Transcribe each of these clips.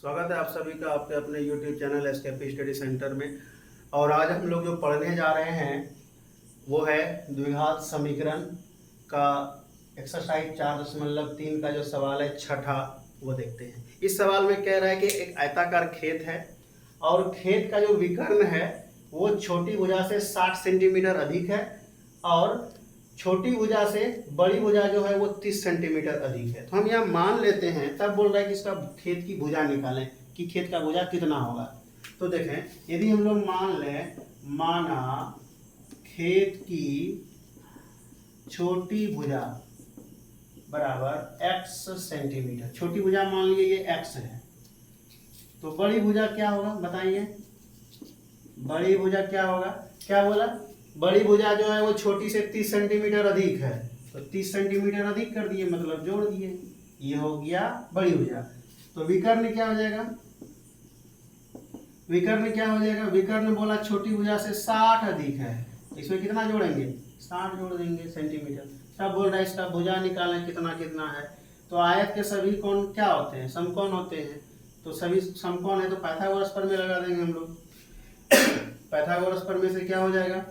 स्वागत है आप सभी का आपके अपने YouTube channel SKP study centre में। और आज हम लोग जो पढ़ने जा रहे हैं वो है द्विघात समीकरण का एक्सरसाइज 4.3 का जो सवाल है छठा, वो देखते हैं। इस सवाल में कह रहा है कि एक आयताकार खेत है और खेत का जो विकर्ण है वो छोटी भुजा से 60 सेंटीमीटर अधिक है और छोटी भुजा से बड़ी भुजा जो है वो 30 सेंटीमीटर अधिक है। तो हम यहाँ मान लेते हैं, तब बोल रहा है कि इसका खेत की भुजा निकालें कि खेत का भुजा कितना होगा। तो देखें, यदि हम लोग मान लें, माना खेत की छोटी भुजा बराबर x सेंटीमीटर, छोटी भुजा मान लीजिए ये x है, तो बड़ी भुजा क्या होगा बताइए। बड़ी भुजा क्या होगा, क्या बोला, बड़ी भुजा जो है वो छोटी से 30 सेंटीमीटर अधिक है, तो 30 सेंटीमीटर अधिक कर दिए, मतलब जोड़ दिए, ये हो गया बड़ी भुजा। तो विकर्ण क्या हो जाएगा, विकर्ण क्या हो जाएगा, विकर्ण बोला छोटी भुजा से 60 अधिक है, तो इसमें कितना जोड़ेंगे, 60 जोड़ देंगे सेंटीमीटर। तब बोल रहा है इसका भुजा निकालें कितना कितना है। तो आयत के सभी कोण क्या होते हैं, समकोण होते हैं, तो सभी समकोण है तो पाइथागोरस प्रमेय लगा देंगे हम लोग। पाइथागोरस प्रमेय से क्या हो जाएगा,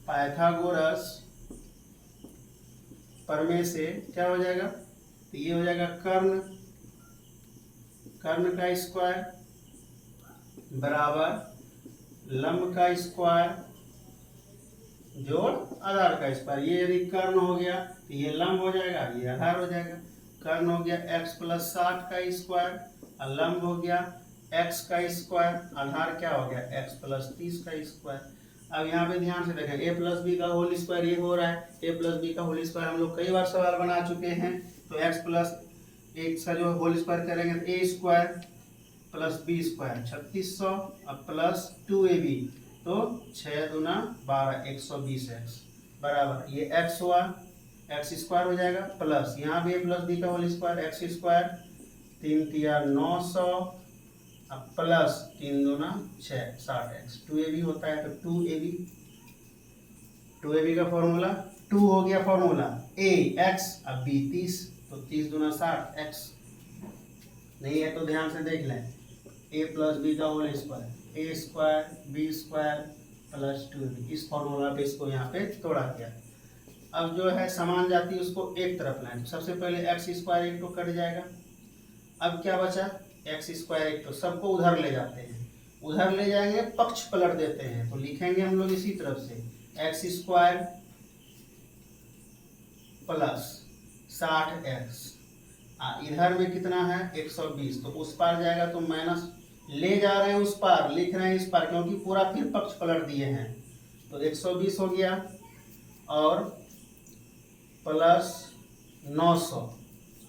पाइथागोरस प्रमेय से क्या हो जाएगा, तो ये हो जाएगा कर्ण, कर्ण का स्क्वायर बराबर लंब का स्क्वायर जोड़ आधार का स्क्वायर। ये यदि कर्ण हो गया तो ये लंब हो जाएगा, ये आधार हो जाएगा। कर्ण हो गया x प्लस 60 का स्क्वायर और लंब हो गया x का स्क्वायर, आधार क्या हो गया x प्लस 30 का स्क्वायर। अब यहाँ पे ध्यान से देखें, a प्लस बी का होल स्क्वायर ये हो रहा है, a प्लस बी का होल स्क्वायर हम लोग कई बार सवाल बना चुके हैं। तो x प्लस 1 का जो होल स्क्वायर करेंगे तो a square plus B square 3600 अब प्लस 2ab, तो 6 दूना 12 120x बराबर ये x हुआ, x स्क्वायर हो जाएगा प्लस यहाँ भी a प्लस बी का होल स्क्वायर x स्क्वायर 3 तिया 900 अब प्लस 3 दूना 6 60x 2ab होता है, तो 2ab का फॉर्मूला 2 हो गया, फॉर्मूला a x अब b 30, तो 30 दूना 60 x नहीं है तो ध्यान से देख लें, a प्लस बी का whole square a square b square plus 2ab, इस फॉर्मूला पे इसको यहाँ पे तोड़ा गया। अब जो है समान जाति उसको एक तरफ लाएं, सबसे पहले x स्क्वायर एक तो कट जाएगा, अब क्या बचा x स्क्वायर एक, तो सबको उधर ले जाते हैं, उधर ले जाएंगे पक्ष पलट देते हैं, तो लिखेंगे हम लोग इसी तरफ से x स्क्वायर प्लस 60x, इधर में कितना है 120, तो उस पार जाएगा तो माइनस, ले जा रहे हैं उस पार लिख रहे हैं इस पार, क्योंकि पूरा फिर पक्ष पलट दिए हैं, तो 120 हो गया और प्लस 900,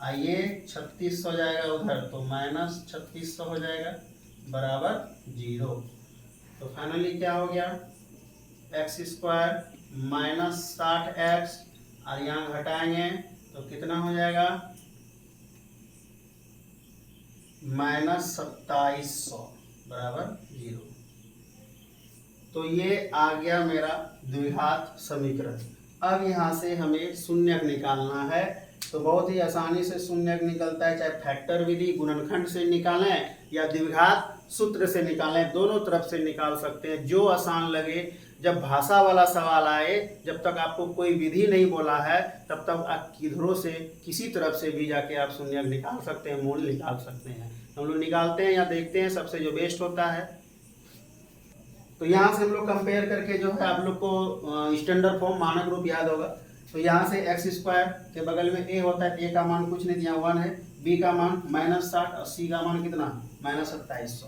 आइए 36 हो जाएगा उधर, तो माइनस 3600 हो जाएगा बराबर 0। तो फाइनली क्या हो गया x स्क्वायर माइनस 60x और यहाँ घटाएंगे तो कितना हो जाएगा माइनस 2700 बराबर 0। तो ये आ गया मेरा द्विघात समीकरण। अब यहाँ से हमें शून्यक निकालना है, तो बहुत ही आसानी से शून्यक निकलता है, चाहे फैक्टर विधि गुणनखंड से निकालें या द्विघात सूत्र से निकालें, दोनों तरफ से निकाल सकते हैं, जो आसान लगे। जब भाषा वाला सवाल आए, जब तक आपको कोई विधि नहीं बोला है तब तक आप किधरों से किसी तरफ से भी जाके आप शून्यक निकाल सकते हैं, मूल निकाल सकते हैं। हम लोग निकालते हैं या देखते हैं सबसे जो बेस्ट होता है। तो यहाँ से हम लोग कंपेयर करके जो है आप लोग को स्टैंडर्ड फॉर्म मानक रूप याद होगा। तो यहाँ से एक्स स्क्वायर के बगल में a होता है, a का मान कुछ नहीं दिया 1 है, b का मान माइनस 60 और c का मान कितना माइनस 2700।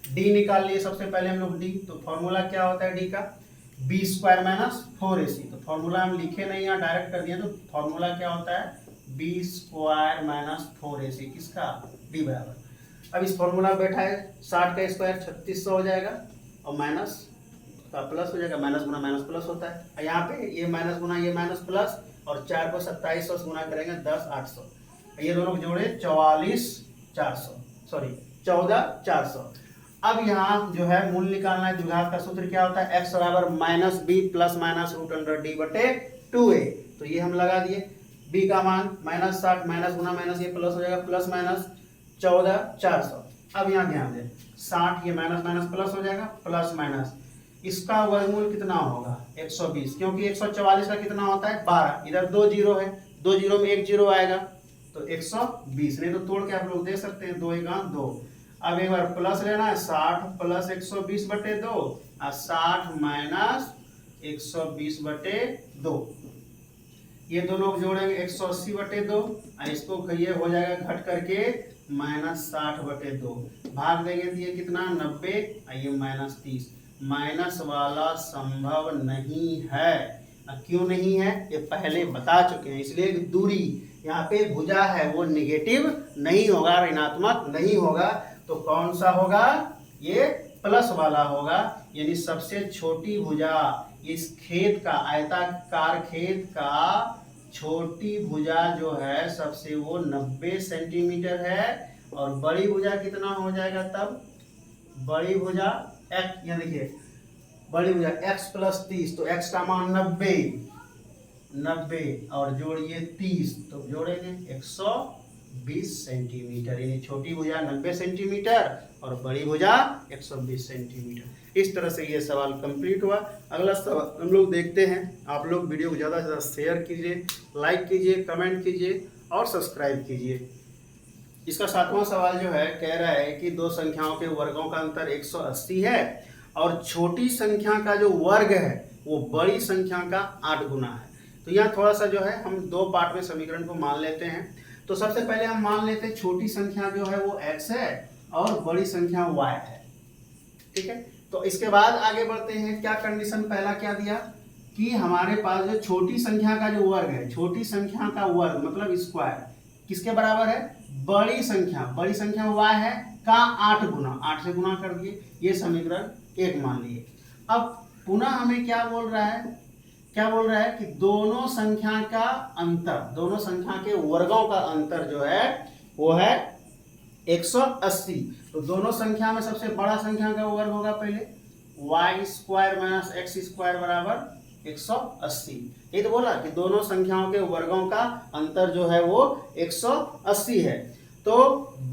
d निकाल लिए सबसे पहले हम लोग d, तो फॉर्मूला क्या होता है d का b स्क्वायर माइनस 4ac, तो फॉर्मूला हम लिखे नहीं यहाँ डायरेक्ट कर दिए, तो फॉर्मूला क्या होता है b स्क्वायर माइनस 4ac किसका d बराबर। अब इस फॉर्मूला में बैठा है 60 का स्क्वायर 3600 हो जाएगा और माइनस का प्लस हो जाएगा, माइनस गुना माइनस प्लस होता है, यहाँ पे ये माइनस गुना ये माइनस प्लस और 4 को 2700 से गुना करेंगे 10,800, ये दोनों जोड़े 14,400। अब यहाँ जो है मूल निकालना है, द्विघात का सूत्र क्या होता है x बराबर minus B plus minus root under D बटे 2a, तो ये हम लगा दिए बी का मान -60 माइनस गुना माइनस ये प्लस हो जाएगा, प्लस माइनस 14,400। अब यहाँ ध्यान दें 60 ये माइनस माइनस प्लस हो जाएगा, प्लस माइनस इसका वर्गमूल कितना होगा 120, क्योंकि 144 का कितना होता है 12, इधर 2 जीरो है, 2 जीरो में 1 जीरो आएगा तो 120, नहीं तो तोड़ के आप लोग दे सकते हैं 2 × 2। अब एक बार प्लस लेना है 60 प्लस 120/2 और 60 माइनस 120/2, ये दोनों जोड़ेंगे 180/2 और इसको ये हो जाएगा घट करके -60/2, भाग देंगे तो ये कितना 90 और ये -30, माइनस वाला संभव नहीं है। क्यों नहीं है ये पहले बता चुके हैं, इसलिए दूरी यहाँ पे भुजा है वो निगेटिव नहीं होगा, ऋणात्मक नहीं होगा, तो कौन सा होगा ये प्लस वाला होगा, यानी सबसे छोटी भुजा इस खेत का आयताकार खेत का छोटी भुजा जो है सबसे वो 90 सेंटीमीटर है, और बड़ी भुजा कितना हो जाएगा तब, बड़ी भुजा x, यहाँ देखिए बड़ी भुजा x + 30 तो x का मान 90 और जोड़िए 30 तो जोड़ेंगे 120 सेंटीमीटर, यानी छोटी भुजा 90 सेंटीमीटर और बड़ी भुजा 120 सेंटीमीटर। इस तरह से ये सवाल कंप्लीट हुआ। अगला सवाल हम लोग देखते हैं। आप लोग वीडियो को ज़्यादा से ज़्यादा शेयर कीजिए, लाइक कीजिए, कमेंट कीजिए और सब्सक्राइब कीजिए। इसका 7वां सवाल जो है कह रहा है कि दो संख्याओं के वर्गों का अंतर 180 है और छोटी संख्या का जो वर्ग है वो बड़ी संख्या का 8 गुना है। तो यहाँ थोड़ा सा जो है हम दो पार्ट में समीकरण को मान लेते हैं। तो सबसे पहले हम मान लेते हैं छोटी संख्या जो है वो x है और बड़ी संख्या y है, ठीक है। तो इसके बाद आगे बढ़ते हैं। क्या कंडीशन पहला क्या दिया कि हमारे पास जो छोटी संख्या का जो वर्ग है, छोटी संख्या का वर्ग मतलब स्क्वायर किसके बराबर है, बड़ी संख्या y है का 8 गुना, 8 से गुना कर दिए, ये समीकरण 1 मान लिए। अब पुनः हमें क्या बोल रहा है कि दोनों संख्या का अंतर, दोनों संख्या के वर्गों का अंतर जो है वो है 180। तो दोनों संख्या में सबसे बड़ा संख्या का वर्ग होगा पहले y² - x² बराबर 180। ये तो बोला कि दोनों संख्याओं के वर्गों का अंतर जो है वो 180 है। तो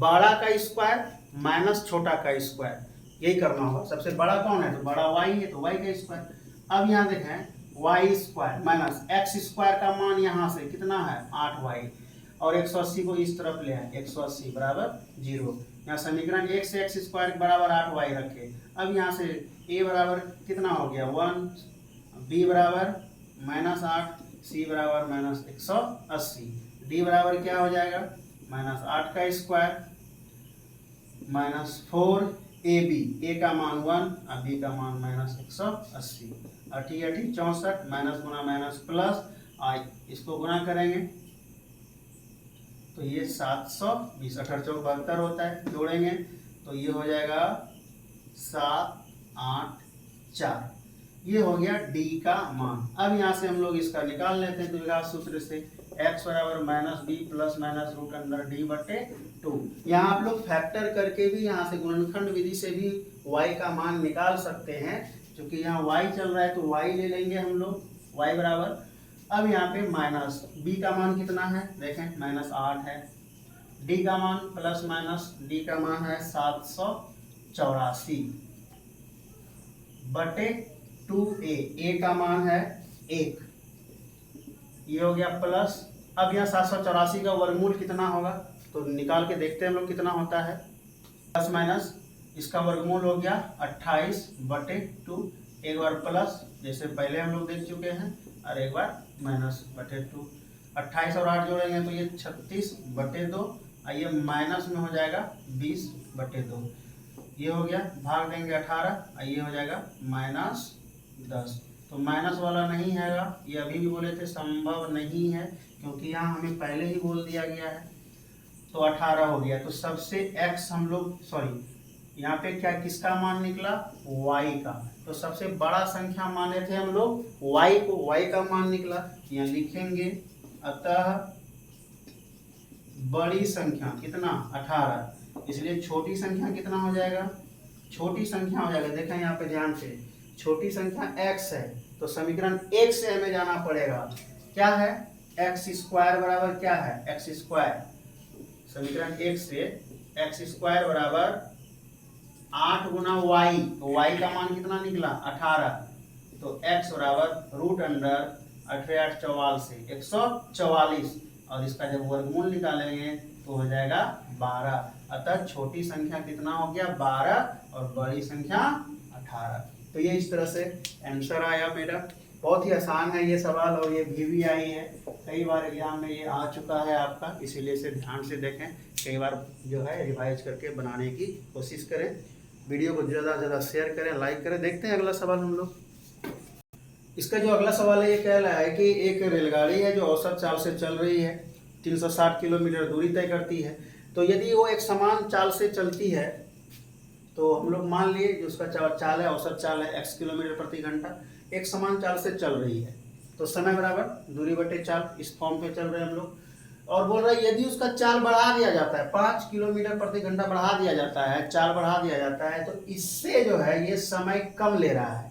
बड़ा का स्क्वायर माइनस छोटा का स्क्वायर, यही करना होगा। सबसे बड़ा कौन है तो बड़ा y है, तो y का स्क्वायर। अब यहाँ देखें y² माइनस x² का मान यहाँ से कितना है 8y और 180 को इस तरफ ले आए, 180 बराबर 0। यहाँ समीकरण 1 से x² बराबर 8y रखे। अब यहाँ से a बराबर कितना हो गया 1, b बराबर -8, c बराबर -180, d बराबर क्या हो जाएगा -8 का स्क्वायर -4ab, a का मान 1 और b का मान -180, 8 8 64 माइनस गुना माइनस प्लस, इसको गुना करेंगे तो ये 720, 18 चौक 72 होता है, जोड़ेंगे तो ये हो जाएगा 7 8 4, ये हो गया d का मान। अब यहाँ से हम लोग इसका निकाल लेते हैं द्विघात सूत्र से, x बराबर -b प्लस माइनस √d/2। यहाँ आप लोग फैक्टर करके भी यहाँ से गुणनखंड विधि से भी y का मान निकाल सकते हैं, क्योंकि यहाँ y चल रहा है तो y ले लेंगे हम लोग, y बराबर। अब यहाँ पे माइनस b का मान कितना है देखें -8 है, d का मान प्लस माइनस d का मान है 784 बटे 2a, a का मान है 1, ये हो गया प्लस। अब यहाँ 784 का वर्गमूल कितना होगा तो निकाल के देखते हैं हम लोग कितना होता है, प्लस माइनस इसका वर्गमूल हो गया 28/2, एक बार प्लस जैसे पहले हम लोग देख चुके हैं और एक बार -/2। 28 और 8 जोड़ेंगे तो ये 36/2 और ये माइनस में हो जाएगा 20/2, ये हो गया, भाग देंगे 18 और ये हो जाएगा -10। तो माइनस वाला नहीं हैगा, ये अभी भी बोले थे संभव नहीं है, क्योंकि यहाँ हमें पहले ही बोल दिया गया है। तो 18 हो गया। तो सबसे x हम लोग यहाँ पे क्या किसका मान निकला y का, तो सबसे बड़ा संख्या माने थे हम लोग y को, y का मान निकला, यहाँ लिखेंगे अतः बड़ी संख्या कितना 18, इसलिए छोटी संख्या कितना हो जाएगा, छोटी संख्या हो जाएगा। देखें यहाँ पे ध्यान से, छोटी संख्या x है तो समीकरण 1 से हमें जाना पड़ेगा, क्या है एक्स स्क्वायर बराबर क्या है, एक्स स्क्वायर, समीकरण 1 से एक्स स्क्वायर बराबर 8 गुना वाई, तो वाई का मान कितना निकला 18, तो एक्स बराबर रूट अंडर 18 8 44 144, और इसका जब वर्गमूल निकालेंगे तो हो जाएगा 12। अतः छोटी संख्या कितना हो गया 12 और बड़ी संख्या 18। तो ये इस तरह से आंसर आया मेरा। बहुत ही आसान है ये सवाल, और ये VVI है, कई बार एग्जाम में ये आ चुका है आपका, इसीलिए इसे ध्यान से देखें, कई बार जो है रिवाइज करके बनाने की कोशिश करें। वीडियो को ज़्यादा से ज़्यादा शेयर करें, लाइक करें। देखते हैं अगला सवाल हम लोग। इसका जो अगला सवाल है ये कह रहा है कि एक रेलगाड़ी है जो औसत चाल से चल रही है, 360 किलोमीटर दूरी तय करती है। तो यदि वो एक समान चाल से चलती है, तो हम लोग मान लिए जो उसका चाल है, औसत चाल है x किलोमीटर प्रति घंटा, एक समान चाल से चल रही है, तो समय बराबर दूरी बटे चाल, इस फॉर्म पे चल रहे हैं हम लोग। और बोल रहा है यदि उसका चाल बढ़ा दिया जाता है, 5 किलोमीटर प्रति घंटा बढ़ा दिया जाता है, चाल बढ़ा दिया जाता है, तो इससे जो है ये समय कम ले रहा है।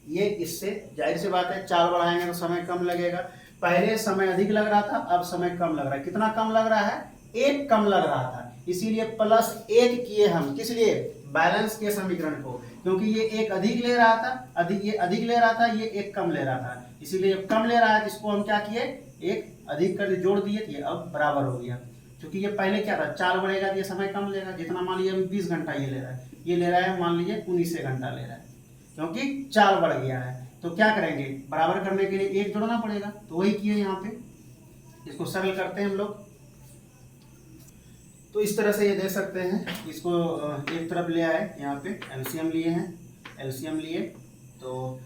ये इससे जाहिर सी बात है, चाल बढ़ाएंगे तो समय कम लगेगा। पहले समय अधिक लग रहा था, अब समय कम लग रहा है। कितना कम लग रहा है, 1 कम लग रहा था, इसीलिए +1 किए हम। किस लिए, बैलेंस के समीकरण को, क्योंकि ये 1 अधिक ले रहा था, ये अधिक ले रहा था, ये 1 कम ले रहा था, इसीलिए कम ले रहा है, इसको हम क्या किए, 1 अधिक कर जोड़ दिए, ये अब बराबर हो गया। क्योंकि ये पहले क्या था, चाल बढ़ेगा तो ये समय कम लेगा, जितना मान लीजिए 20 घंटा ये ले रहा है, ये ले रहा है मान लीजिए 19 घंटा ले रहा है, क्योंकि चाल बढ़ गया है। तो क्या करेंगे, बराबर करने के लिए 1 जोड़ना पड़ेगा, तो वही किए यहाँ पे। इसको सरल करते हैं हम लोग, तो इस तरह से ये दे सकते हैं। इसको एक तरफ ले आए, यहाँ पे एलसीएम लिए हैं, एलसीएम लिए तो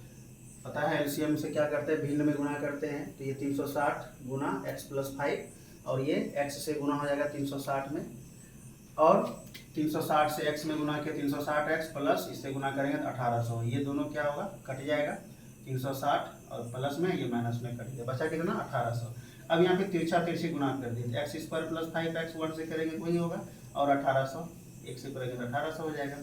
पता है एलसीएम से क्या करते हैं, भिन्न में गुणा करते हैं। तो ये 360 गुना x + 5, और ये x से गुना हो जाएगा 360 में, और 360 से x में गुना के 360x प्लस इससे गुना करेंगे तो 1800। ये दोनों क्या होगा, कट जाएगा, 360 और प्लस में ये माइनस में कट जाएगा, बचा कितना 1800। अब यहाँ पे तिरछा तिरछी गुणा कर दिए, x² + 5x 1 से करेंगे तो वही होगा, और 1800 1 से करेंगे तो 1800 हो जाएगा।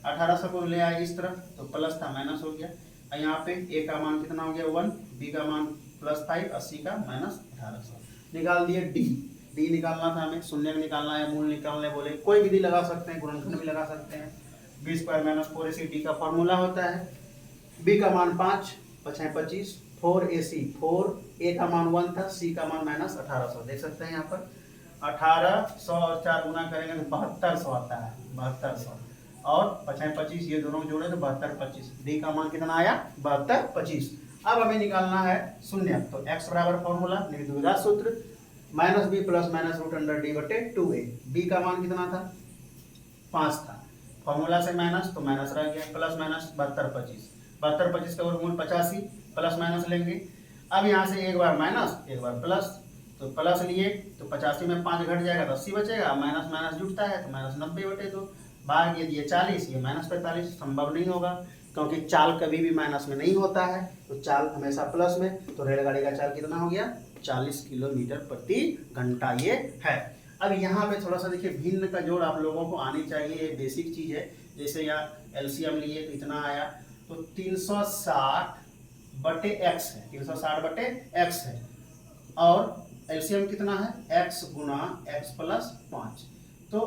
1800 को ले आए इस तरफ, तो प्लस था माइनस हो गया। यहाँ पे a का मान कितना हो गया 1, b का मान +5 और c का -1800। निकाल दिए d निकालना था हमें, शून्य निकालना है, मूल निकालने बोले, कोई विधि लगा सकते हैं, गुणनखंड भी लगा सकते हैं। b² - 4ac d का फॉर्मूला होता है। b का मान 5, 5 × 25, 4ac 4, a का मान 1 था, c का मान -1800। देख सकते हैं यहाँ पर 1800 और 4 गुना करेंगे तो 7200 आता है, 7200, और 5 × 25 ये दोनों जोड़े तो 72 25, डी का मान कितना आया 72 25। अब हमें निकालना है शून्य, तो x बराबर फॉर्मूला निर्द्विघात सूत्र -b + √d/2a। b का मान कितना था 5 था, फॉर्मूला से माइनस तो माइनस रह गया, प्लस माइनस 72 25, 72 25 का वर्गमूल 85, प्लस माइनस लेंगे। अब यहाँ से एक बार माइनस एक बार प्लस, तो प्लस लिए तो 85 में 5 घट जाएगा तो 80 बचेगा, माइनस माइनस जुटता है तो -90/2। भाग ये 40, ये -45, संभव नहीं होगा, क्योंकि चाल कभी भी माइनस में नहीं होता है, तो चाल हमेशा प्लस में। तो रेलगाड़ी का चाल कितना हो गया 40 किलोमीटर प्रति घंटा ये है। अब यहाँ पे थोड़ा सा देखिए, भिन्न का जोड़ आप लोगों को आनी चाहिए, ये बेसिक चीज़ है। जैसे यहाँ एलसीएम लिए तो इतना आया, तो 360/x है, 360/x है, और एलसीएम कितना है x गुना x + 5। तो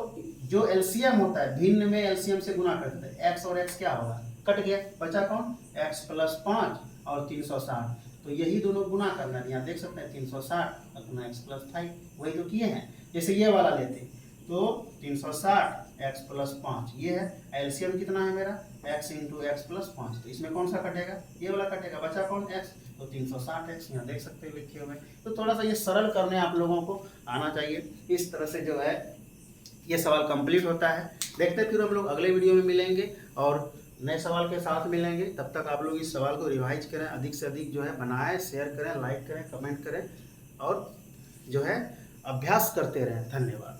जो एलसीएम होता है, भिन्न में एलसीएम से गुना करते हैं, x और x क्या होगा, कट गया, बचा कौन x + 5 और 360। तो यही दोनों गुना करना है, यहाँ देख सकते हैं 360 गुना x + 5, वही तो किए हैं। जैसे ये वाला लेते तो 360 x + 5 ये है, एलसीएम कितना है मेरा x × x + 5, तो इसमें कौन सा कटेगा, ये वाला कटेगा, बचा कौन x, तो 360x यहाँ देख सकते हैं लिखे हुए। तो थोड़ा सा ये सरल करने आप लोगों को आना चाहिए। इस तरह से जो है ये सवाल कंप्लीट होता है। देखते फिर हम लोग अगले वीडियो में मिलेंगे और नए सवाल के साथ मिलेंगे। तब तक आप लोग इस सवाल को रिवाइज करें, अधिक से अधिक जो है बनाएं, शेयर करें, लाइक करें, कमेंट करें, और जो है अभ्यास करते रहें। धन्यवाद।